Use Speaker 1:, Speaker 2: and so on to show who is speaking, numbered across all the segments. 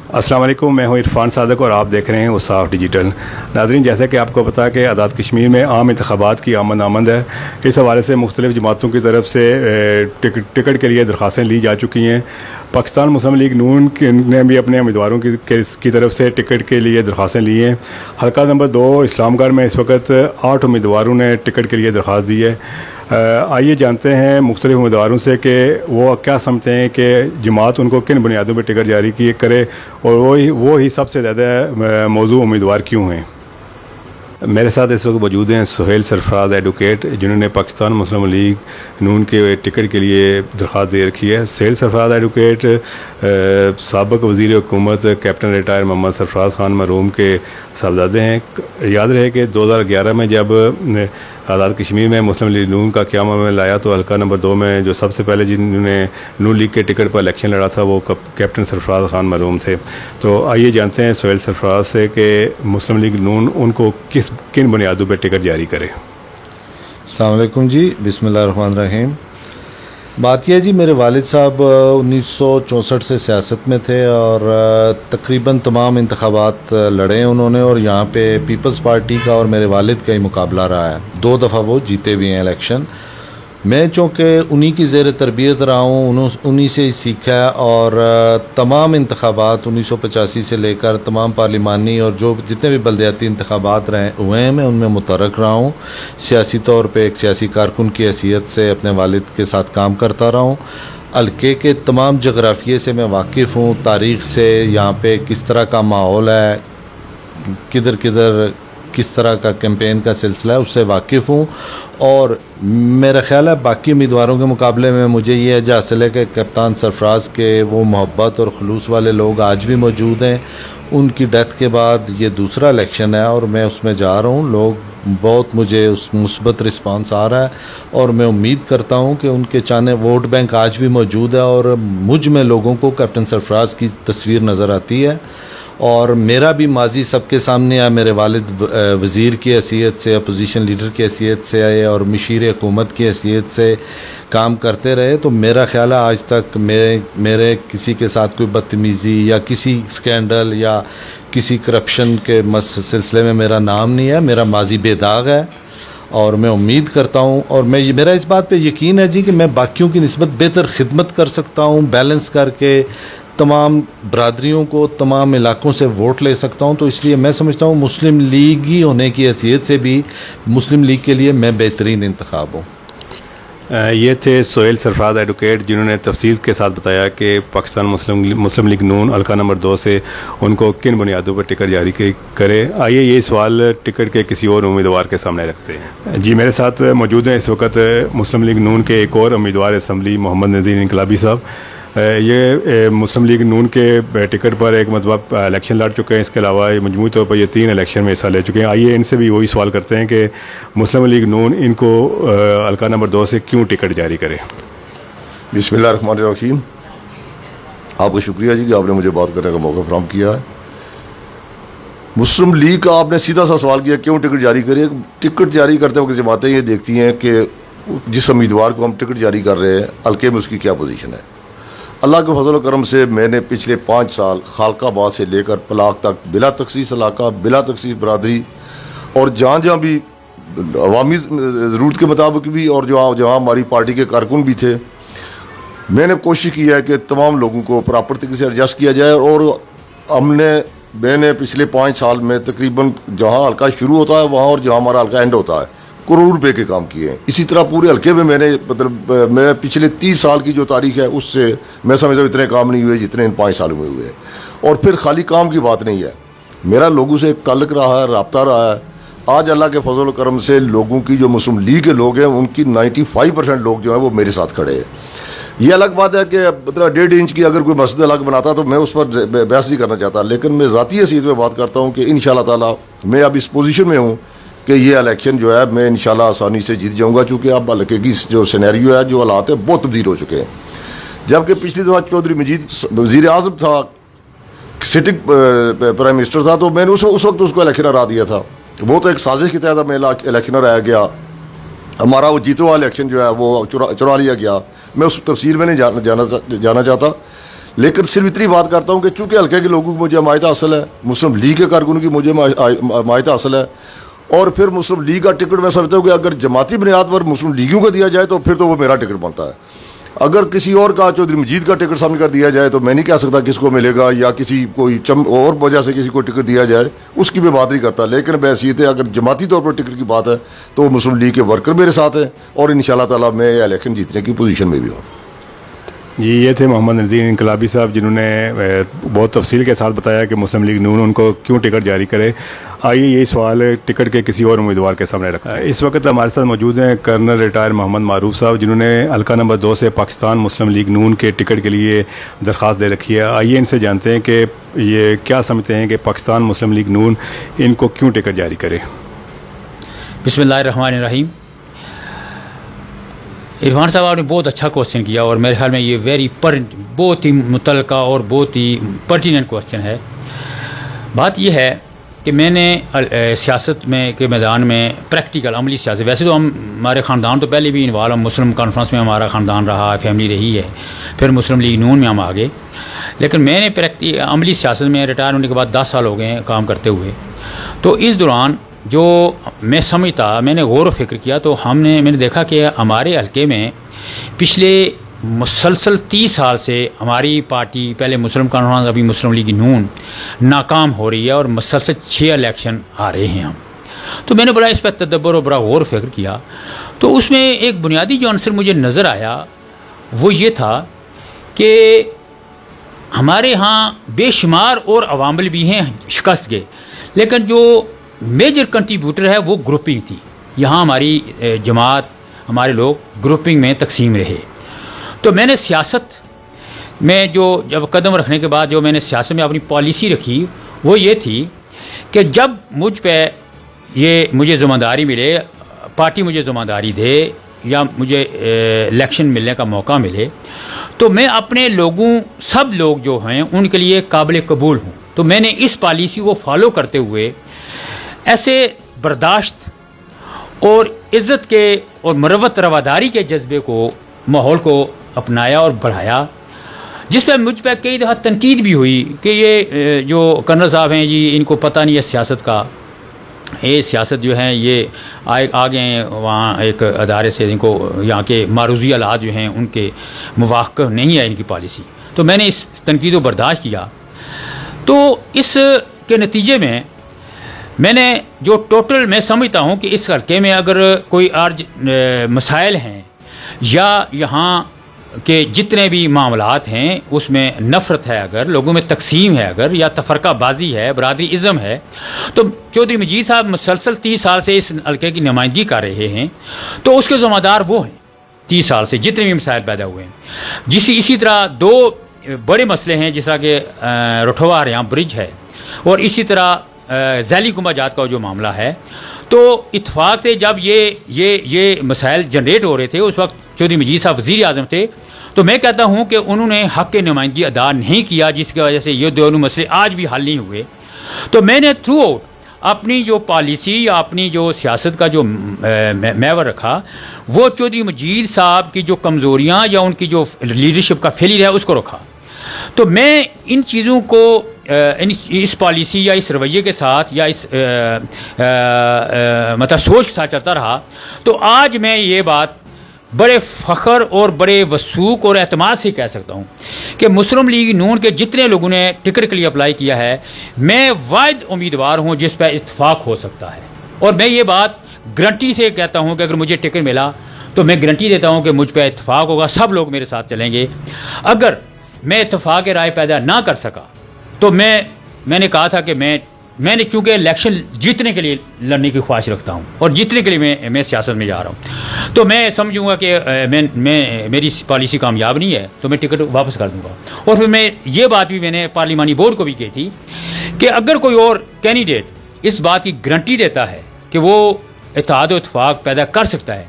Speaker 1: السلام علیکم، میں ہوں عرفان صادق اور آپ دیکھ رہے ہیں وصاف ڈیجیٹل۔ ناظرین، جیسا کہ آپ کو پتا ہے کہ آزاد کشمیر میں عام انتخابات کی آمد ہے، اس حوالے سے مختلف جماعتوں کی طرف سے ٹکٹ کے لیے درخواستیں لی جا چکی ہیں۔ پاکستان مسلم لیگ نون نے بھی اپنے امیدواروں کی طرف سے ٹکٹ کے لیے درخواستیں لی ہیں۔ حلقہ نمبر 2 اسلام گڑھ میں اس وقت 8 امیدواروں نے ٹکٹ کے لیے درخواست دی ہے۔ آئیے جانتے ہیں مختلف امیدواروں سے کہ وہ کیا سمجھتے ہیں کہ جماعت ان کو کن بنیادوں پہ ٹکٹ جاری کرے، اور وہی سب سے زیادہ موضوع امیدوار کیوں ہیں۔ میرے ساتھ اس وقت موجود ہیں سہیل سرفراز ایڈوکیٹ، جنہوں نے پاکستان مسلم لیگ نون کے ٹکٹ کے لیے درخواست دے رکھی ہے۔ سہیل سرفراز ایڈوکیٹ سابق وزیر حکومت کیپٹن ریٹائر محمد سرفراز خان مرحوم کے صاحبزادے ہیں۔ یاد رہے کہ 2011 میں جب آزاد کشمیر میں مسلم لیگ نون کا قیام میں لایا تو حلقہ نمبر 2 میں جو سب سے پہلے جنہوں نے نون لیگ کے ٹکٹ پر الیکشن لڑا تھا وہ کیپٹن سرفراز خان مرحوم تھے۔ تو آئیے جانتے ہیں سہیل سرفراز سے کہ مسلم لیگ نون ان کو کن بنیادوں پہ ٹکٹ جاری کرے۔
Speaker 2: السلام علیکم جی، بسم اللہ الرحمن الرحیم۔ بات یہ ہے جی، میرے والد صاحب 1964 سے سیاست میں تھے اور تقریباً تمام انتخابات لڑے ہیں انہوں نے، اور یہاں پہ پیپلز پارٹی کا اور میرے والد کا ہی مقابلہ رہا ہے۔ 2 دفعہ وہ جیتے بھی ہیں الیکشن۔ میں چونکہ انہی کی زیر تربیت رہا ہوں، انہی سے ہی سیکھا ہے، اور تمام انتخابات 1985 سے لے کر تمام پارلیمانی اور جو جتنے بھی بلدیاتی انتخابات ہوئے ہیں میں ان میں متحرک رہا ہوں۔ سیاسی طور پہ ایک سیاسی کارکن کی حیثیت سے اپنے والد کے ساتھ کام کرتا رہا ہوں۔ حلقے کے تمام جغرافیے سے میں واقف ہوں، تاریخ سے، یہاں پہ کس طرح کا ماحول ہے، کدھر کس طرح کا کیمپین کا سلسلہ ہے، اس سے واقف ہوں۔ اور میرا خیال ہے باقی امیدواروں کے مقابلے میں مجھے یہ ایج حاصل ہے کہ کپتان سرفراز کے وہ محبت اور خلوص والے لوگ آج بھی موجود ہیں۔ ان کی ڈیتھ کے بعد یہ دوسرا الیکشن ہے اور میں اس میں جا رہا ہوں۔ لوگ بہت مجھے اس مثبت رسپانس آ رہا ہے، اور میں امید کرتا ہوں کہ ان کے چاہنے ووٹ بینک آج بھی موجود ہے، اور مجھ میں لوگوں کو کیپٹن سرفراز کی تصویر نظر آتی ہے۔ اور میرا بھی ماضی سب کے سامنے ہے، میرے والد وزیر کی حیثیت سے، اپوزیشن لیڈر کی حیثیت سے اور مشیر حکومت کی حیثیت سے کام کرتے رہے۔ تو میرا خیال ہے آج تک میرے کسی کے ساتھ کوئی بدتمیزی یا کسی سکینڈل یا کسی کرپشن کے سلسلے میں میرا نام نہیں ہے۔ میرا ماضی بے داغ ہے، اور میں امید کرتا ہوں، اور میرا اس بات پہ یقین ہے جی کہ میں باقیوں کی نسبت بہتر خدمت کر سکتا ہوں، بیلنس کر کے تمام برادریوں کو، تمام علاقوں سے ووٹ لے سکتا ہوں۔ تو اس لیے میں سمجھتا ہوں مسلم لیگی ہونے کی حیثیت سے بھی مسلم لیگ کے لیے میں بہترین انتخاب ہوں۔
Speaker 1: یہ تھے سہیل سرفراز ایڈوکیٹ، جنہوں نے تفصیل کے ساتھ بتایا کہ پاکستان مسلم لیگ نون حلقہ نمبر 2 سے ان کو کن بنیادوں پر ٹکٹ جاری کرے۔ آئیے یہ سوال ٹکٹ کے کسی اور امیدوار کے سامنے رکھتے ہیں۔ جی، میرے ساتھ موجود ہیں اس وقت مسلم لیگ نون کے ایک اور امیدوار اسمبلی محمد نذیر انقلابی صاحب۔ یہ مسلم لیگ نون کے ٹکٹ پر ایک مرتبہ الیکشن لڑ چکے ہیں، اس کے علاوہ مجموعی طور پر یہ 3 الیکشن میں حصہ لے چکے ہیں۔ آئیے ان سے بھی وہی سوال کرتے ہیں کہ مسلم لیگ نون ان کو حلقہ نمبر 2 سے کیوں ٹکٹ جاری کرے۔
Speaker 3: بسم اللہ الرحمن الرحیم۔ آپ کا شکریہ جی کہ آپ نے مجھے بات کرنے کا موقع فراہم کیا ہے۔ مسلم لیگ کا آپ نے سیدھا سا سوال کیا کیوں ٹکٹ جاری کرے۔ ٹکٹ جاری کرتے وقت جماعتیں یہ دیکھتی ہیں کہ جس امیدوار کو ہم ٹکٹ جاری کر رہے ہیں حلقے میں اس کی کیا پوزیشن ہے۔ اللہ کے فضل و کرم سے میں نے پچھلے 5 سال خالقہ آباد سے لے کر پلاک تک بلا تخصیص علاقہ، بلا تخصیص برادری، اور جہاں بھی عوامی ضرورت کے مطابق بھی، اور جہاں ہماری پارٹی کے کارکن بھی تھے، میں نے کوشش کی ہے کہ تمام لوگوں کو پراپر طریقے سے ایڈجسٹ کیا جائے۔ اور میں نے پچھلے 5 سال میں تقریباً جہاں حلقہ شروع ہوتا ہے وہاں اور جہاں ہمارا حلقہ اینڈ ہوتا ہے کروڑ روپے کے کام کیے ہیں۔ اسی طرح پورے حلقے میں میں پچھلے 30 سال کی جو تاریخ ہے اس سے میں سمجھتا ہوں اتنے کام نہیں ہوئے جتنے ان 5 سالوں میں ہوئے ہیں۔ اور پھر خالی کام کی بات نہیں ہے، میرا لوگوں سے ایک تعلق رہا ہے، رابطہ رہا ہے۔ آج اللہ کے فضل و کرم سے لوگوں کی جو مسلم لیگ کے لوگ ہیں ان کی 95% لوگ جو ہیں وہ میرے ساتھ کھڑے ہیں۔ یہ الگ بات ہے کہ 1.5 انچ کی اگر کوئی مسجد الگ بناتا تو میں اس پر بحث نہیں کرنا چاہتا، لیکن میں ذاتی حیثیت میں بات کرتا ہوں کہ انشاءاللہ تعالی میں اب اس پوزیشن میں ہوں کہ یہ الیکشن جو ہے میں انشاءاللہ آسانی سے جیت جاؤں گا، چونکہ اب حلقے کی جو سینیریو ہے، جو حالات ہیں، بہت تبدیل ہو چکے ہیں۔ جبکہ پچھلی دفعہ چودھری مجید وزیر اعظم تھا، سٹنگ پرائم منسٹر تھا، تو میں نے اس وقت اس کو الیکشن ہرا دیا تھا۔ وہ تو ایک سازش کی تحت میں الیکشن ہرایا گیا، ہمارا وہ جیتے ہوا الیکشن جو ہے وہ چرا لیا گیا۔ میں اس تفصیل میں نہیں جانا چاہتا، لیکن صرف اتنی بات کرتا ہوں کہ چونکہ حلقے کے لوگوں کی مجھے حمایت حاصل ہے, مسلم لیگ کے کارکنوں کی مجھے حمایت حاصل ہے, اور پھر مسلم لیگ کا ٹکٹ میں سمجھتا ہوں کہ اگر جماعتی بنیاد پر مسلم لیگیوں کو دیا جائے تو پھر تو وہ میرا ٹکٹ بنتا ہے. اگر کسی اور کا چودھری مجید کا ٹکٹ سامنے کر دیا جائے تو میں نہیں کہہ سکتا کس کو ملے گا, یا کسی کوئی اور وجہ سے کسی کو ٹکٹ دیا جائے اس کی میں بات نہیں کرتا. لیکن بحیثیت اگر جماعتی طور پر ٹکٹ کی بات ہے تو وہ مسلم لیگ کے ورکر میرے ساتھ ہیں, اور انشاءاللہ تعالی میں الیکشن جیتنے کی پوزیشن میں بھی ہوں.
Speaker 1: جی, یہ تھے محمد نذیر انقلابی صاحب, جنہوں نے بہت تفصیل کے ساتھ بتایا کہ مسلم لیگ نون ان کو کیوں ٹکٹ جاری کرے. آئیے یہی سوال ٹکٹ کے کسی اور امیدوار کے سامنے رکھا ہے. اس وقت ہمارے ساتھ موجود ہیں کرنل ریٹائر محمد معروف صاحب, جنہوں نے حلقہ نمبر 2 سے پاکستان مسلم لیگ نون کے ٹکٹ کے لیے درخواست دے رکھی ہے. آئیے ان سے جانتے ہیں کہ یہ کیا سمجھتے ہیں کہ پاکستان مسلم لیگ نون ان کو کیوں ٹکٹ جاری کرے.
Speaker 4: بسم اللہ الرحمن الرحیم. عرفان صاحب آپ نے بہت اچھا کوشچن کیا, اور میرے خیال میں یہ بہت ہی متعلقہ اور بہت ہی پرٹیننٹ کوشچن ہے. بات یہ ہے کہ میں نے سیاست میں کے میدان میں پریکٹیکل عملی سیاست, ویسے تو ہمارے خاندان تو پہلے بھی انوالو, مسلم کانفرنس میں ہمارا خاندان رہا, فیملی رہی ہے, پھر مسلم لیگ نون میں ہم آ گئے. لیکن میں نے عملی سیاست میں ریٹائر ہونے کے بعد 10 سال ہو گئے ہیں کام کرتے ہوئے. تو اس دوران جو میں سمجھتا, میں نے غور و فکر کیا, تو میں نے دیکھا کہ ہمارے حلقے میں پچھلے مسلسل 30 سال سے ہماری پارٹی, پہلے مسلم کانفرنس ابھی مسلم لیگ نون, ناکام ہو رہی ہے, اور مسلسل 6 الیکشن آ رہے ہیں ہم. تو میں نے بڑا اس پہ تدبر اور بڑا غور و فکر کیا. تو اس میں ایک بنیادی جو عنصر مجھے نظر آیا وہ یہ تھا کہ ہمارے ہاں بے شمار اور عوامل بھی ہیں شکست گئے, لیکن جو میجر کنٹریبیوٹر ہے وہ گروپنگ تھی. یہاں ہماری جماعت, ہمارے لوگ گروپنگ میں تقسیم رہے. تو میں نے سیاست میں جب قدم رکھنے کے بعد جو میں نے سیاست میں اپنی پالیسی رکھی وہ یہ تھی کہ جب مجھے ذمہ داری ملے, پارٹی مجھے ذمہ داری دے یا مجھے الیکشن ملنے کا موقع ملے, تو میں اپنے سب لوگ جو ہیں ان کے لیے قابل قبول ہوں. تو میں نے اس پالیسی کو فالو کرتے ہوئے ایسے برداشت اور عزت کے اور مروت رواداری کے جذبے کو, ماحول کو اپنایا اور بڑھایا, جس پہ مجھ پہ کئی دفعہ تنقید بھی ہوئی کہ یہ جو کرنل صاحب ہیں جی ان کو پتہ نہیں ہے سیاست کا, یہ سیاست جو ہیں یہ آگے ہیں وہاں ایک ادارے سے, ان کو یہاں کے معروضی آلات جو ہیں ان کے موافق نہیں ہے ان کی پالیسی. تو میں نے اس تنقید کو برداشت کیا. تو اس کے نتیجے میں نے جو ٹوٹل میں سمجھتا ہوں کہ اس حلقے میں اگر کوئی مسائل ہیں یا یہاں کے جتنے بھی معاملات ہیں اس میں نفرت ہے, اگر لوگوں میں تقسیم ہے, اگر یا تفرقہ بازی ہے, برادری ازم ہے, تو چودھری مجید صاحب مسلسل 30 سال سے اس حلقے کی نمائندگی کر رہے ہیں, تو اس کے ذمہ دار وہ ہیں 30 سال سے جتنے بھی مسائل پیدا ہوئے ہیں. اسی طرح 2 بڑے مسئلے ہیں, جس طرح کہ رٹھوا ہریاں برج ہے, اور اسی طرح ذیلی گنبہ جات کا جو معاملہ ہے. تو اتفاق سے جب یہ مسائل جنریٹ ہو رہے تھے اس وقت چودھری مجید صاحب وزیر اعظم تھے, تو میں کہتا ہوں کہ انہوں نے حق نمائندگی ادا نہیں کیا, جس کی وجہ سے یہ دونوں مسئلے آج بھی حل نہیں ہوئے. تو میں نے تھرو آؤٹ اپنی جو پالیسی یا اپنی جو سیاست کا جو محور رکھا وہ چودھری مجید صاحب کی جو کمزوریاں یا ان کی جو لیڈرشپ کا فیلئر ہے اس کو رکھا. تو میں ان چیزوں کو اس پالیسی یا اس رویے کے ساتھ یا اس مطلب سوچ کے ساتھ چلتا رہا. تو آج میں یہ بات بڑے فخر اور بڑے وثوق اور اعتماد سے کہہ سکتا ہوں کہ مسلم لیگ نون کے جتنے لوگوں نے ٹکٹ کے لیے اپلائی کیا ہے, میں واحد امیدوار ہوں جس پہ اتفاق ہو سکتا ہے. اور میں یہ بات گارنٹی سے کہتا ہوں کہ اگر مجھے ٹکٹ ملا تو میں گارنٹی دیتا ہوں کہ مجھ پہ اتفاق ہوگا, سب لوگ میرے ساتھ چلیں گے. اگر میں اتفاق رائے پیدا نہ کر سکا تو میں نے کہا تھا کہ میں نے چونکہ الیکشن جیتنے کے لیے لڑنے کی خواہش رکھتا ہوں اور جیتنے کے لیے میں سیاست میں جا رہا ہوں, تو میں سمجھوں گا کہ میری پالیسی کامیاب نہیں ہے تو میں ٹکٹ واپس کر دوں گا. اور پھر یہ بات بھی میں نے پارلیمانی بورڈ کو بھی کہی تھی کہ اگر کوئی اور کینڈیڈیٹ اس بات کی گارنٹی دیتا ہے کہ وہ اتحاد و اتفاق پیدا کر سکتا ہے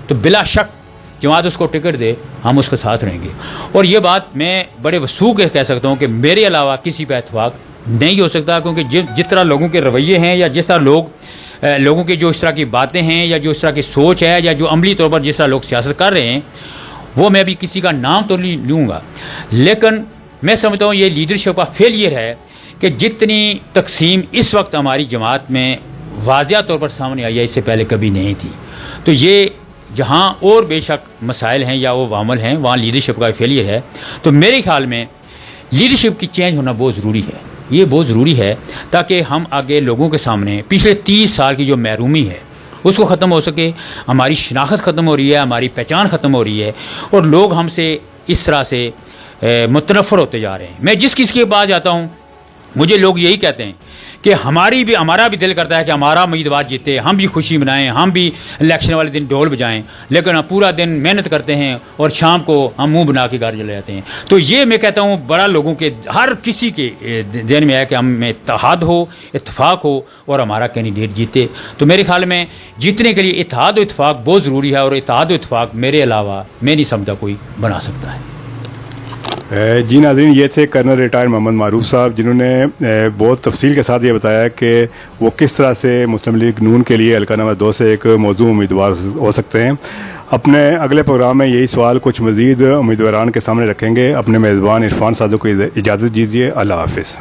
Speaker 4: تو بلا شک جماعت اس کو ٹکٹ دے, ہم اس کے ساتھ رہیں گے. اور یہ بات میں بڑے وثوق کہہ سکتا ہوں کہ میرے علاوہ کسی پہ اتفاق نہیں ہو سکتا, کیونکہ جس طرح لوگوں کے رویے ہیں یا جس طرح لوگوں کی جو اس طرح کی باتیں ہیں یا جو اس طرح کی سوچ ہے یا جو عملی طور پر جس طرح لوگ سیاست کر رہے ہیں, وہ میں بھی کسی کا نام تو نہیں لوں گا, لیکن میں سمجھتا ہوں یہ لیڈرشپ کا فیلئر ہے کہ جتنی تقسیم اس وقت ہماری جماعت میں واضح طور پر سامنے آئی ہے اس سے پہلے کبھی نہیں تھی. تو یہ جہاں اور بے شک مسائل ہیں یا وہ عوامل ہیں وہاں لیڈرشپ کا فیلئر ہے. تو میرے خیال میں لیڈرشپ کی چینج ہونا بہت ضروری ہے. یہ بہت ضروری ہے تاکہ ہم آگے لوگوں کے سامنے پچھلے 30 سال کی جو محرومی ہے اس کو ختم ہو سکے. ہماری شناخت ختم ہو رہی ہے, ہماری پہچان ختم ہو رہی ہے اور لوگ ہم سے اس طرح سے متنفر ہوتے جا رہے ہیں. میں جس کسی کے پاس جاتا ہوں مجھے لوگ یہی کہتے ہیں کہ ہمارا بھی دل کرتا ہے کہ ہمارا امیدوار جیتے, ہم بھی خوشی منائیں, ہم بھی الیکشن والے دن ڈھول بجائیں, لیکن ہم پورا دن محنت کرتے ہیں اور شام کو ہم منہ بنا کے گھر چلے جاتے ہیں. تو یہ میں کہتا ہوں بڑا لوگوں کے ہر کسی کے ذہن میں ہے کہ ہم میں اتحاد ہو, اتفاق ہو اور ہمارا کینڈیڈیٹ جیتے. تو میرے خیال میں جیتنے کے لیے اتحاد و اتفاق بہت ضروری ہے اور اتحاد و اتفاق میرے علاوہ میں نہیں سمجھتا کوئی بنا سکتا ہے.
Speaker 1: جی ناظرین, یہ تھے کرنل ریٹائر محمد معروف صاحب جنہوں نے بہت تفصیل کے ساتھ یہ بتایا کہ وہ کس طرح سے مسلم لیگ نون کے لیے حلقہ نمبر 2 سے ایک موضوع امیدوار ہو سکتے ہیں. اپنے اگلے پروگرام میں یہی سوال کچھ مزید امیدواران کے سامنے رکھیں گے. اپنے میزبان عرفان صادق کو اجازت دیجیے. اللہ حافظ.